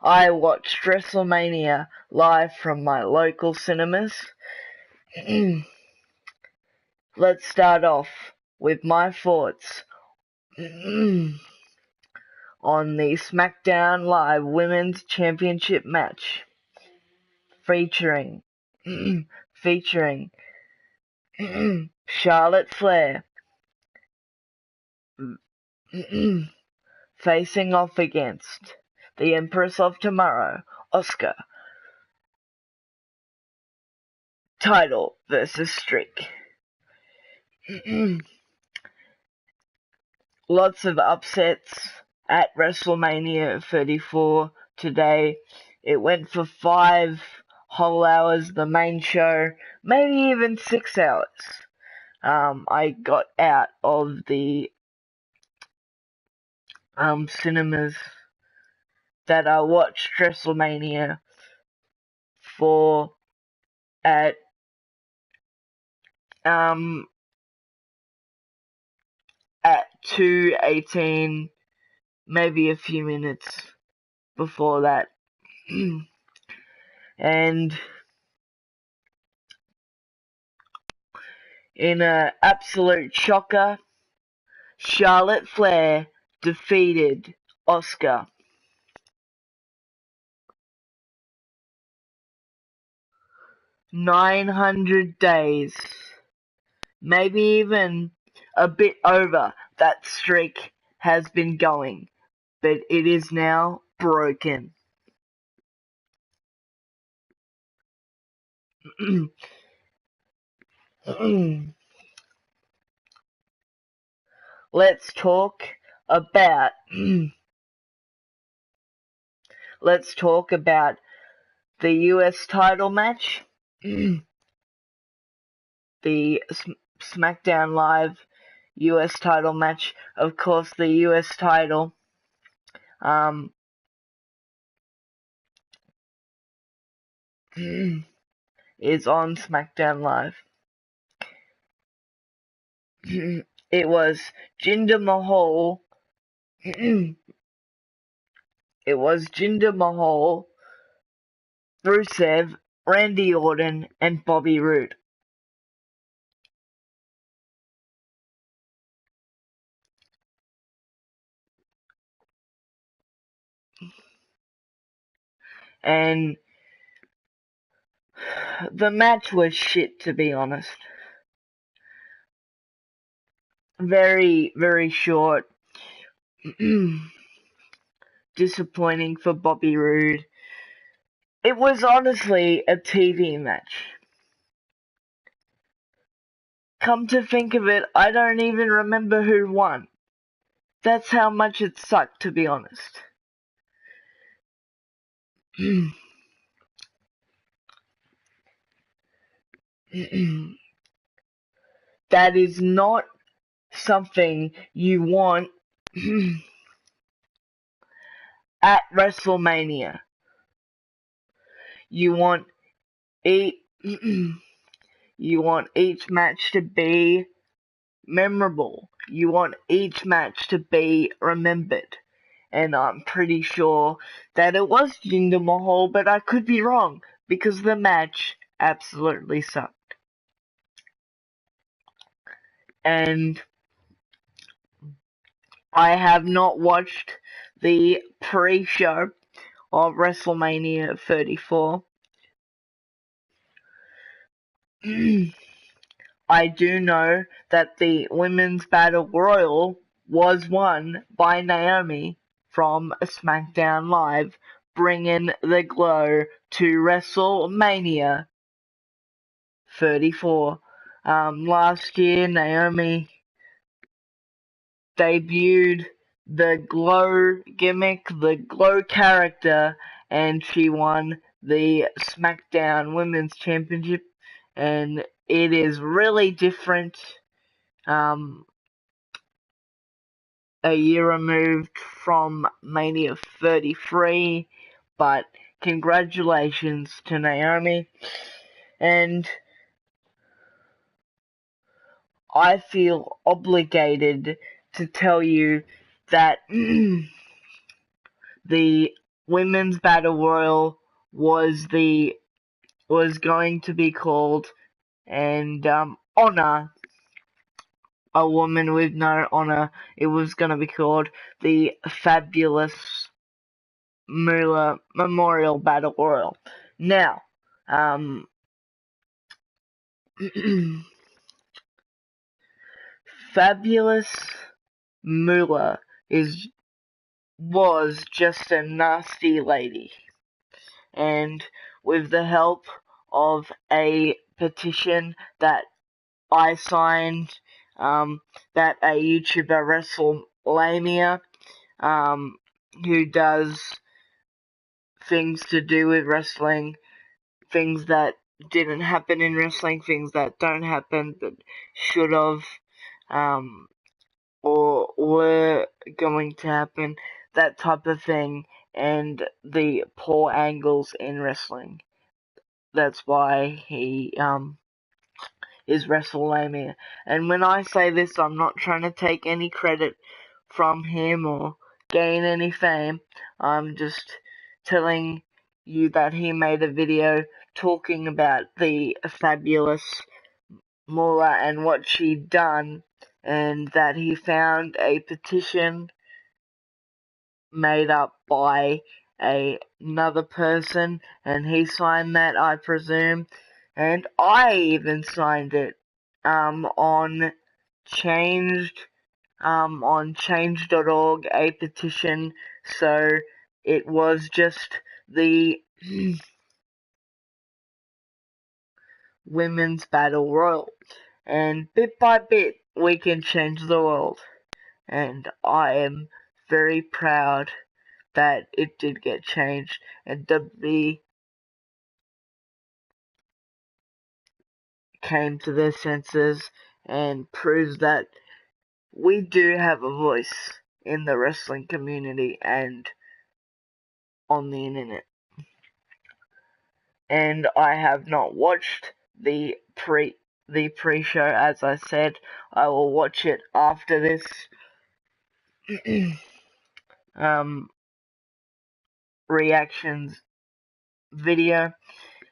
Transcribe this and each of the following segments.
I watched Wrestlemania live from my local cinemas. Let's start off with my thoughts on the SmackDown Live Women's Championship match featuring Charlotte Flair facing off against the Empress of Tomorrow, Asuka. Title versus streak. Lots of upsets at Wrestlemania 34 today. It went for 5 whole hours, the main show, maybe even 6 hours. I got out of the cinemas that I watched Wrestlemania for at 2:18, maybe a few minutes before that. And in an absolute shocker, Charlotte Flair defeated Asuka. "900 days, maybe even a bit over that streak has been going, but it is now broken." Let's talk about the US title match, the SmackDown Live US title match. Of course, the US title is on SmackDown Live. It was Jinder Mahal. Rusev, Randy Orton, and Bobby Roode. And the match was shit, to be honest. Very, very short. Disappointing for Bobby Roode. It was honestly a TV match. Come to think of it, I don't even remember who won. That's how much it sucked, to be honest. That is not something you want at WrestleMania. You want each match to be memorable. You want each match to be remembered. And I'm pretty sure that it was Jinder Mahal, but I could be wrong, because the match absolutely sucked. And I have not watched the pre-show of WrestleMania 34. I do know that the Women's Battle Royal was won by Naomi from SmackDown Live, bringing the glow to WrestleMania 34. Last year, Naomi debuted the glow gimmick, the glow character, and she won the SmackDown Women's Championship, and it is really different. A year removed from Mania 33, but congratulations to Naomi. And I feel obligated to tell you that the Women's Battle Royal was going to be called, and honor a woman with no honor. It was going to be called the Fabulous Moolah Memorial Battle Royal. Now, Fabulous Moolah was just a nasty lady, and with the help of a petition that I signed, that a YouTuber, Wrestlemania, who does things to do with wrestling, things that didn't happen in wrestling, things that don't happen but should have, or were going to happen, that type of thing, and the poor angles in wrestling. That's why he is Wrestlemania. And when I say this, I'm not trying to take any credit from him or gain any fame. I'm just telling you that he made a video talking about the fabulous Moolah and what she'd done, and that he found a petition made up by another person, and he signed that, I presume, and I even signed it on change.org, a petition. So it was just the Women's Battle Royal, and bit by bit we can change the world, and I am very proud that it did get changed, and WWE came to their senses and proves that we do have a voice in the wrestling community and on the internet. And I have not watched the pre-show, as I said. I will watch it after this reactions video.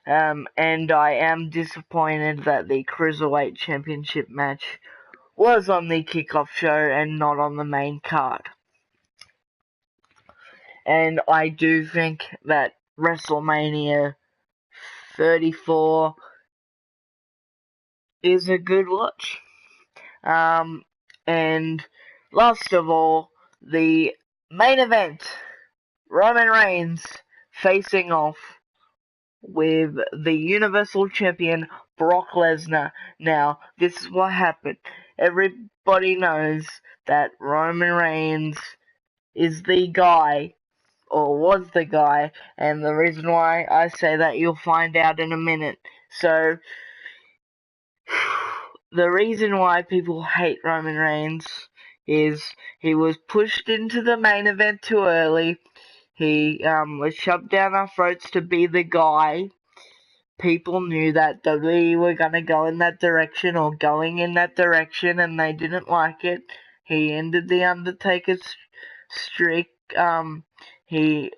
And I am disappointed that the Cruiserweight Championship match was on the kickoff show and not on the main card. And I do think that Wrestlemania 34 is a good watch. And last of all, the main event, Roman Reigns facing off with the Universal Champion Brock Lesnar. Now, this is what happened. Everybody knows that Roman Reigns is the guy, or was the guy, and the reason why I say that you'll find out in a minute. So, the reason why people hate Roman Reigns is he was pushed into the main event too early. He was shoved down our throats to be the guy. People knew that WWE were going to go in that direction, or going in that direction, and they didn't like it. He ended the Undertaker's streak. He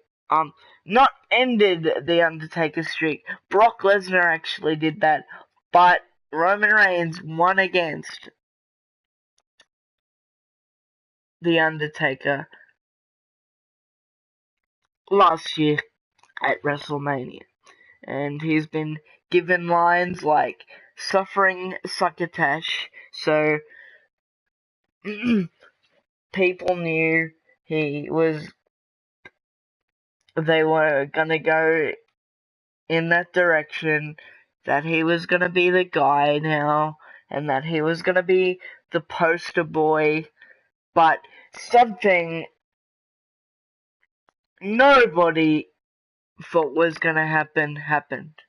not ended the Undertaker streak. Brock Lesnar actually did that, but Roman Reigns won against the Undertaker last year at WrestleMania, and he's been given lines like "suffering succotash," so people knew they were gonna go in that direction, that he was gonna be the guy now, and that he was gonna be the poster boy, but something nobody thought was gonna happen happened.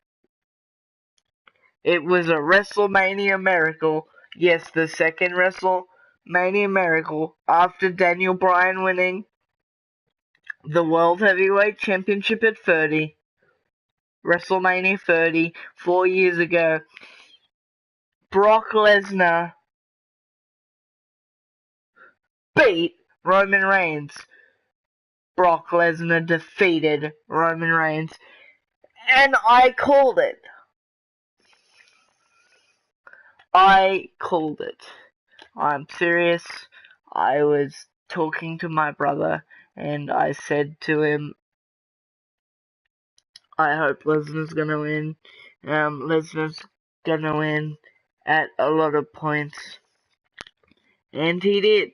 It was a WrestleMania miracle. Yes, the second WrestleMania miracle after Daniel Bryan winning the World Heavyweight Championship at 30. WrestleMania 30, 4 years ago. Brock Lesnar beat Roman Reigns. Brock Lesnar defeated Roman Reigns, and I called it. I called it. I'm serious. I was talking to my brother, and I said to him, I hope Lesnar's gonna win. Lesnar's gonna win at a lot of points. And he did.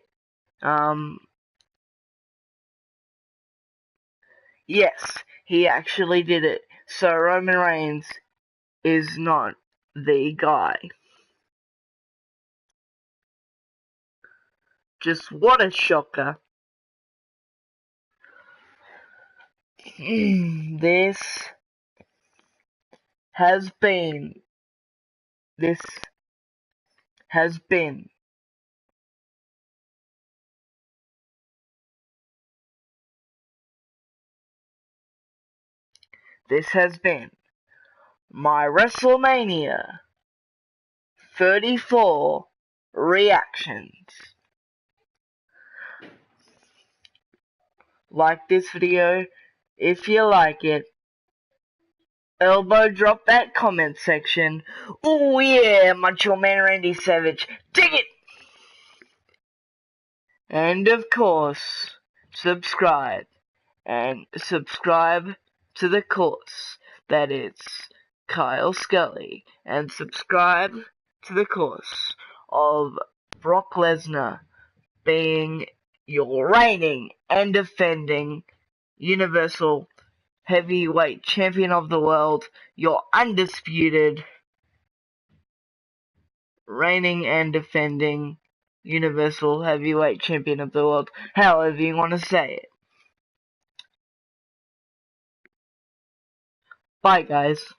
Yes, he actually did it. So Roman Reigns is not the guy. Just what a shocker. This has been, this has been This has been my Wrestlemania 34 reactions. Like this video if you like it. Elbow drop that comment section. Oh yeah, Macho Man Randy Savage. Dig it! And of course, subscribe. And subscribe to the course that it's Kyle Scully. And subscribe to the course of Brock Lesnar being your reigning and defending Universal Heavyweight Champion of the world, your undisputed reigning and defending Universal Heavyweight Champion of the world, however you want to say it. Bye guys.